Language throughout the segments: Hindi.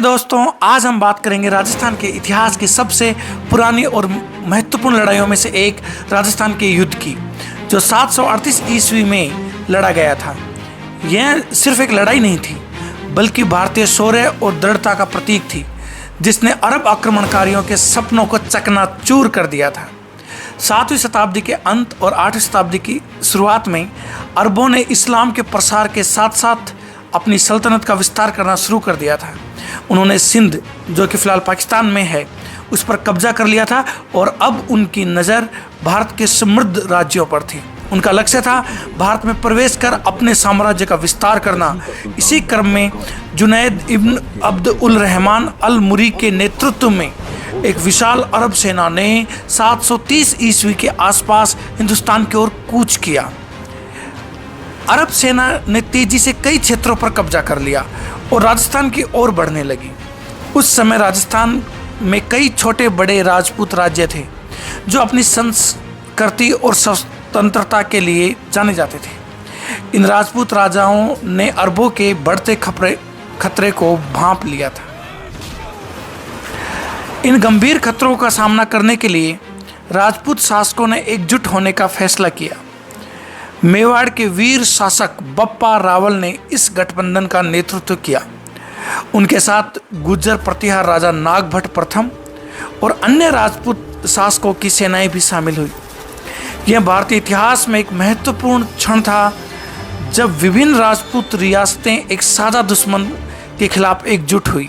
दोस्तों, आज हम बात करेंगे राजस्थान के इतिहास की सबसे पुरानी और महत्वपूर्ण लड़ाइयों में से एक राजस्थान के युद्ध की, जो 738 ईस्वी में लड़ा गया था। यह सिर्फ एक लड़ाई नहीं थी, बल्कि भारतीय शौर्य और दृढ़ता का प्रतीक थी, जिसने अरब आक्रमणकारियों के सपनों को चकनाचूर कर दिया था। 7वीं शताब्दी के अंत और 8वीं शताब्दी की शुरुआत में अरबों ने इस्लाम के प्रसार के साथ साथ अपनी सल्तनत का विस्तार करना शुरू कर दिया था। उन्होंने सिंध, जो कि फ़िलहाल पाकिस्तान में है, उस पर कब्जा कर लिया था और अब उनकी नज़र भारत के समृद्ध राज्यों पर थी। उनका लक्ष्य था भारत में प्रवेश कर अपने साम्राज्य का विस्तार करना। इसी क्रम में जुनैद इब्न अब्द उल रहमान अल मुरी के नेतृत्व में एक विशाल अरब सेना ने 730 ईस्वी के आसपास हिंदुस्तान की ओर कूच किया। अरब सेना ने तेजी से कई क्षेत्रों पर कब्जा कर लिया और राजस्थान की ओर बढ़ने लगी। उस समय राजस्थान में कई छोटे बड़े राजपूत राज्य थे, जो अपनी संस्कृति और स्वतंत्रता के लिए जाने जाते थे। इन राजपूत राजाओं ने अरबों के बढ़ते खतरे को भांप लिया था। इन गंभीर खतरों का सामना करने के लिए राजपूत शासकों ने एकजुट होने का फैसला किया। मेवाड़ के वीर शासक बप्पा रावल ने इस गठबंधन का नेतृत्व किया। उनके साथ गुर्जर प्रतिहार राजा नागभट्ट प्रथम और अन्य राजपूत शासकों की सेनाएं भी शामिल हुई। यह भारतीय इतिहास में एक महत्वपूर्ण क्षण था, जब विभिन्न राजपूत रियासतें एक साझा दुश्मन के खिलाफ एकजुट हुई।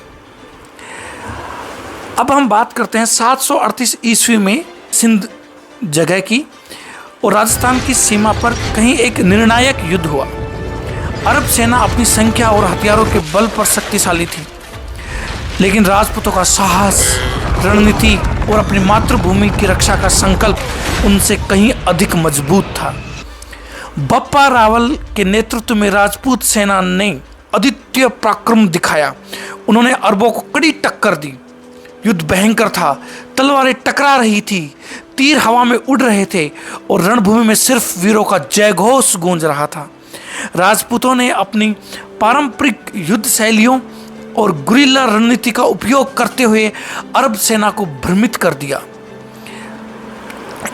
अब हम बात करते हैं 738 ईस्वी में सिंध जगह की और राजस्थान की सीमा पर कहीं एक निर्णायक युद्ध हुआ। अरब सेना अपनी संख्या और हथियारों के बल पर शक्तिशाली थी, लेकिन राजपूतों का साहस, रणनीति और अपनी मातृभूमि की रक्षा का संकल्प उनसे कहीं अधिक मजबूत था। बप्पा रावल के नेतृत्व में राजपूत सेना ने अद्वितीय पराक्रम दिखाया। उन्होंने अरबों को कड़ी टक्कर दी। युद्ध भयंकर था, तलवारें टकरा रही थी, तीर हवा में उड़ रहे थे और रणभूमि में सिर्फ वीरों का जयघोष गूंज रहा था। राजपूतों ने अपनी पारंपरिक युद्ध शैलियों और गुरिल्ला रणनीति का उपयोग करते हुए अरब सेना को भ्रमित कर दिया।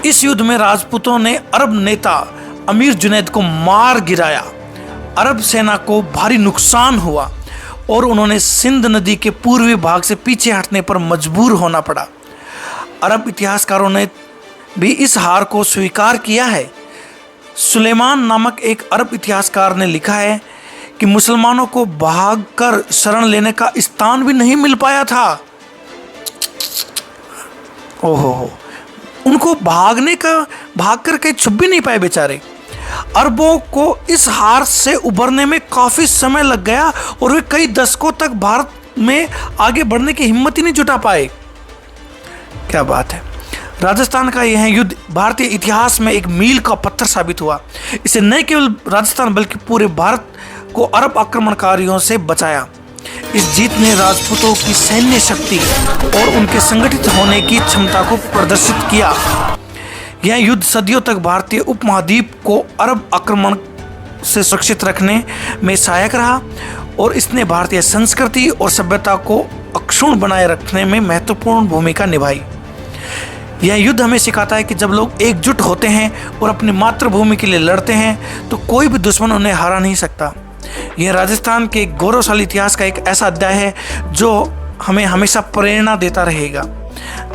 इस युद्ध में राजपूतों ने अरब नेता अमीर जुनैद को मार गिराया। अरब सेना को भारी नुकसान हुआ और उन्होंने सिंध नदी के पूर्वी भाग से पीछे हटने पर मजबूर होना पड़ा। अरब इतिहासकारों ने भी इस हार को स्वीकार किया है। सुलेमान नामक एक अरब इतिहासकार ने लिखा है कि मुसलमानों को भागकर शरण लेने का स्थान भी नहीं मिल पाया था। ओहो, उनको भागकर कहीं छुप भी नहीं पाए बेचारे। अरबों को इस हार से उबरने में काफी समय लग गया और वे कई दशकों तक भारत में आगे बढ़ने की हिम्मत ही नहीं जुटा पाए। क्या बात है। राजस्थान का यह युद्ध भारतीय इतिहास में एक मील का पत्थर साबित हुआ। इसे न केवल राजस्थान बल्कि पूरे भारत को अरब आक्रमणकारियों से बचाया। इस जीत ने राजपूतों की सैन्य शक्ति और उनके संगठित होने की क्षमता को प्रदर्शित किया। यह युद्ध सदियों तक भारतीय उपमहाद्वीप को अरब आक्रमण से सुरक्षित रखने में सहायक रहा और इसने भारतीय संस्कृति और सभ्यता को अक्षुण्ण बनाए रखने में महत्वपूर्ण भूमिका निभाई। यह युद्ध हमें सिखाता है कि जब लोग एकजुट होते हैं और अपनी मातृभूमि के लिए लड़ते हैं, तो कोई भी दुश्मन उन्हें हरा नहीं सकता। यह राजस्थान के गौरवशाली इतिहास का एक ऐसा अध्याय है जो हमें हमेशा प्रेरणा देता रहेगा।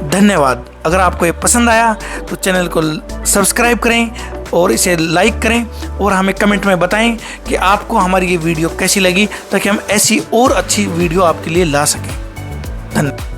धन्यवाद। अगर आपको ये पसंद आया तो चैनल को सब्सक्राइब करें और इसे लाइक करें और हमें कमेंट में बताएं कि आपको हमारी ये वीडियो कैसी लगी, ताकि हम ऐसी और अच्छी वीडियो आपके लिए ला सकें। धन्यवाद।